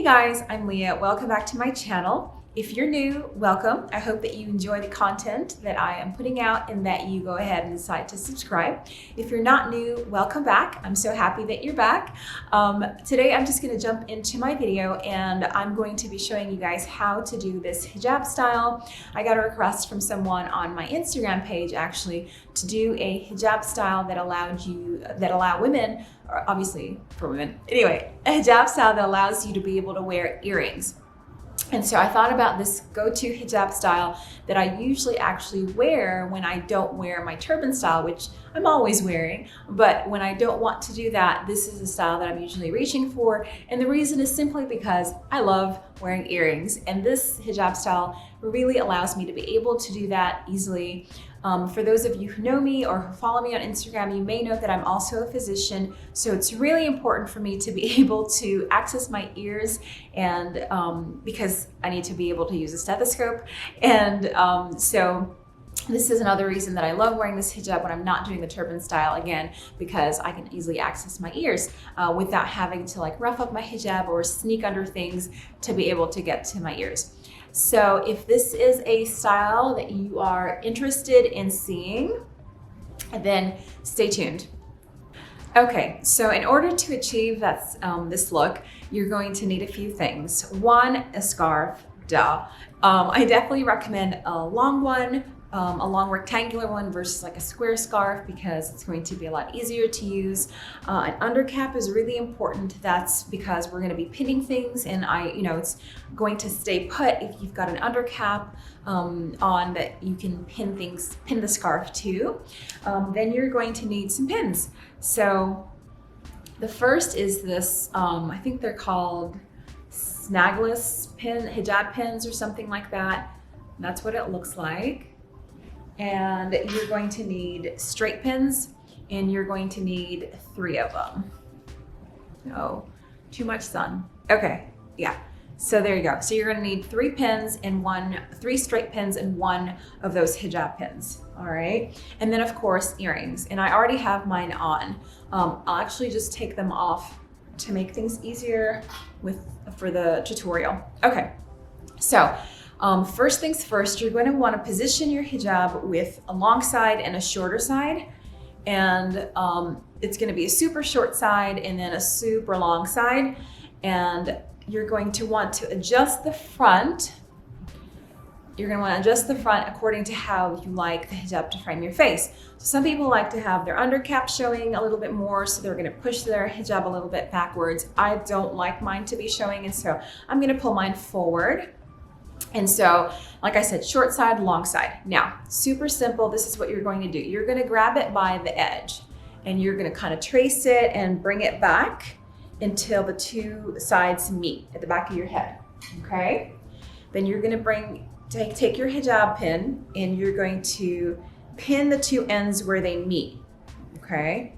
Hey guys, I'm Leah. Welcome back to my channel. If you're new, welcome. I hope that you enjoy the content that I am putting out and that you go ahead and decide to subscribe. If you're not new, welcome back. I'm so happy that you're back. Today I'm just going to jump into my video and I'm going to be showing you guys how to do this hijab style. I got a request from someone on my Instagram page actually to do a hijab style that allow women, or obviously for women, anyway, a hijab style that allows you to be able to wear earrings. And so I thought about this go-to hijab style that I usually actually wear when I don't wear my turban style, which I'm always wearing. But when I don't want to do that, this is the style that I'm usually reaching for. And the reason is simply because I love wearing earrings. And this hijab style really allows me to be able to do that easily. For those of you who know me or who follow me on Instagram, you may know that I'm also a physician. So it's really important for me to be able to access my ears and because I need to be able to use a stethoscope. And so this is another reason that I love wearing this hijab when I'm not doing the turban style, again, because I can easily access my ears without having to like rough up my hijab or sneak under things to be able to get to my ears. So if this is a style that you are interested in seeing, then stay tuned. Okay, so in order to achieve this look, you're going to need a few things. One, a scarf, duh. I definitely recommend a long one, a long rectangular one versus like a square scarf because it's going to be a lot easier to use. An undercap is really important. That's because we're going to be pinning things and it's going to stay put if you've got an undercap on that you can pin the scarf to. Then you're going to need some pins. So the first is this, I think they're called snagless hijab pins or something like that. That's what it looks like. And you're going to need straight pins and you're going to need 3 of them. No, too much sun. Okay, yeah. So there you go. So you're gonna need 3 pins and 3 straight pins and 1 of those hijab pins, all right? And then of course, earrings. And I already have mine on. I'll actually just take them off to make things easier for the tutorial. Okay, so first things first, you're going to want to position your hijab with a long side and a shorter side. And it's going to be a super short side and then a super long side. And you're going to want to adjust the front. You're going to want to adjust the front according to how you like the hijab to frame your face. So some people like to have their undercap showing a little bit more, so they're going to push their hijab a little bit backwards. I don't like mine to be showing, and so I'm going to pull mine forward. And so, like I said, short side, long side. Now, super simple, this is what you're going to do. You're gonna grab it by the edge and you're gonna kind of trace it and bring it back until the 2 sides meet at the back of your head, okay? Then you're gonna take your hijab pin and you're going to pin the 2 ends where they meet, okay?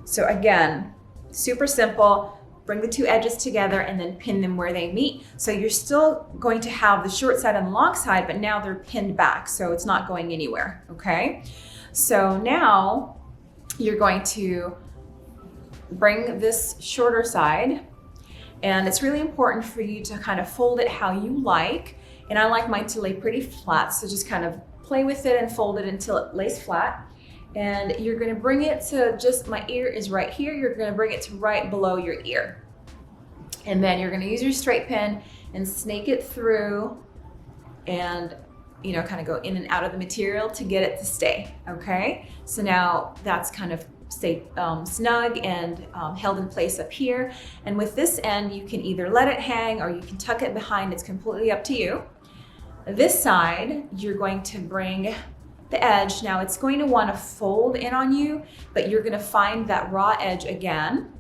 So again, super simple. Bring the 2 edges together and then pin them where they meet. So you're still going to have the short side and the long side, but now they're pinned back, so it's not going anywhere, okay? So now you're going to bring this shorter side, and it's really important for you to kind of fold it how you like, and I like mine to lay pretty flat, so just kind of play with it and fold it until it lays flat. And you're gonna bring it to my ear is right here. You're gonna bring it to right below your ear. And then you're gonna use your straight pin and snake it through and, kind of go in and out of the material to get it to stay, okay? So now that's kind of snug and held in place up here. And with this end, you can either let it hang or you can tuck it behind. It's completely up to you. This side, you're going to bring the edge. Now it's going to want to fold in on you, but you're going to find that raw edge again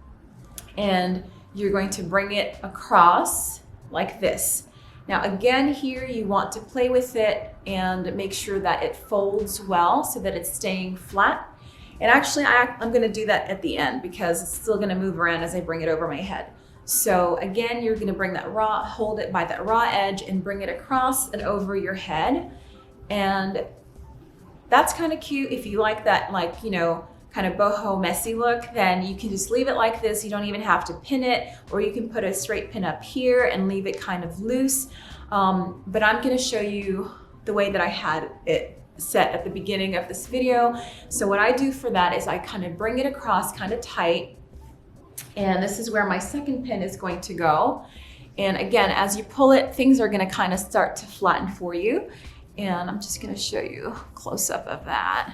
and you're going to bring it across like this. Now again, here you want to play with it and make sure that it folds well so that it's staying flat. And actually I'm going to do that at the end because it's still going to move around as I bring it over my head. So again, you're going to bring hold it by that raw edge and bring it across and over your head. And that's kind of cute if you like that, kind of boho messy look, then you can just leave it like this. You don't even have to pin it, or you can put a straight pin up here and leave it kind of loose. But I'm gonna show you the way that I had it set at the beginning of this video. So what I do for that is I kind of bring it across kind of tight, and this is where my second pin is going to go. And again, as you pull it, things are gonna kind of start to flatten for you. And I'm just gonna show you a close up of that.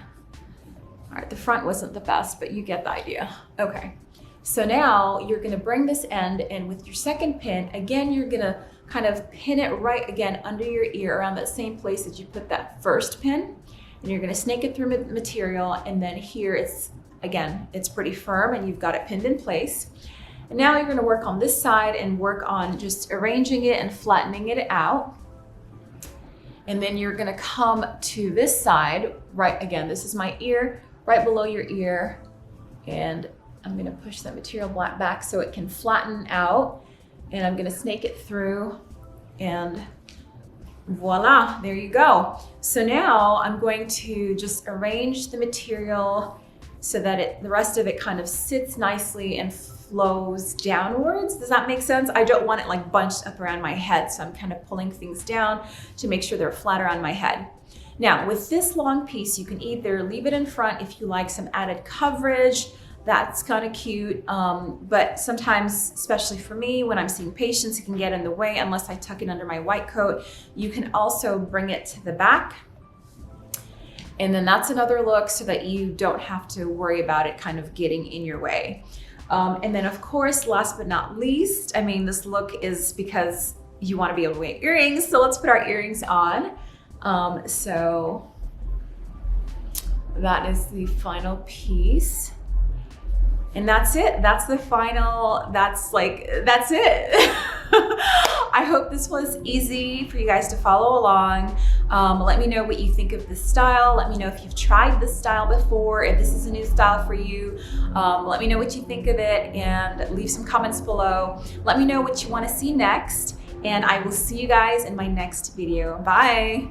All right, the front wasn't the best, but you get the idea. Okay, so now you're gonna bring this end, and with your second pin, again, you're gonna kind of pin it right again under your ear around that same place that you put that first pin. And you're gonna snake it through material, and then here it's, again, it's pretty firm and you've got it pinned in place. And now you're gonna work on this side and work on just arranging it and flattening it out. And then you're gonna come to this side, right, again, this is my ear, right below your ear. And I'm gonna push that material back so it can flatten out. And I'm gonna snake it through, and voila, there you go. So now I'm going to just arrange the material so that the rest of it kind of sits nicely and flows downwards. Does that make sense? I don't want it like bunched up around my head, so I'm kind of pulling things down to make sure they're flat around my head. Now, with this long piece, you can either leave it in front if you like some added coverage. That's kind of cute, but sometimes, especially for me, when I'm seeing patients, it can get in the way unless I tuck it under my white coat. You can also bring it to the back, and then that's another look so that you don't have to worry about it kind of getting in your way. And then of course, last but not least, I mean, this look is because you want to be able to wear earrings, so let's put our earrings on. So that is the final piece. And that's it. That's the final, that's it. I hope this was easy for you guys to follow along. Let me know what you think of this style. Let me know if you've tried this style before, if this is a new style for you. Let me know what you think of it, and leave some comments below. Let me know what you want to see next, and I will see you guys in my next video. Bye.